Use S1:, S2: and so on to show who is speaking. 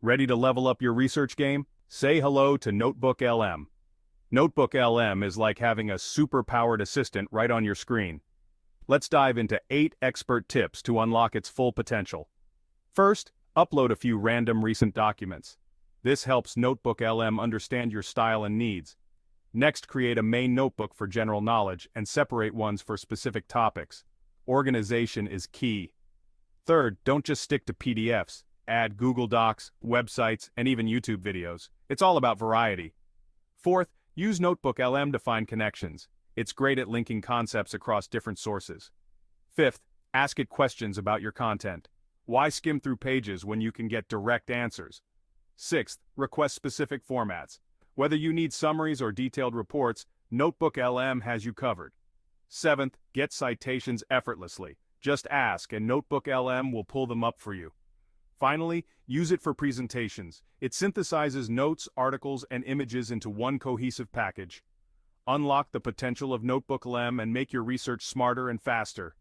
S1: Ready to level up your research game? Say hello to NotebookLM. NotebookLM is like having a super-powered assistant right on your screen. Let's dive into 8 expert tips to unlock its full potential. First, upload a few random recent documents. This helps NotebookLM understand your style and needs. Next, create a main notebook for general knowledge and separate ones for specific topics. Organization is key. Third, don't just stick to PDFs. Add Google Docs, websites, and even YouTube videos. It's all about variety. Fourth, use NotebookLM to find connections. It's great at linking concepts across different sources. Fifth, ask it questions about your content. Why skim through pages when you can get direct answers? Sixth, request specific formats. Whether you need summaries or detailed reports, NotebookLM has you covered. Seventh, get citations effortlessly. Just ask and NotebookLM will pull them up for you. Finally, use it for presentations. It synthesizes notes, articles, and images into one cohesive package. Unlock the potential of NotebookLM and make your research smarter and faster.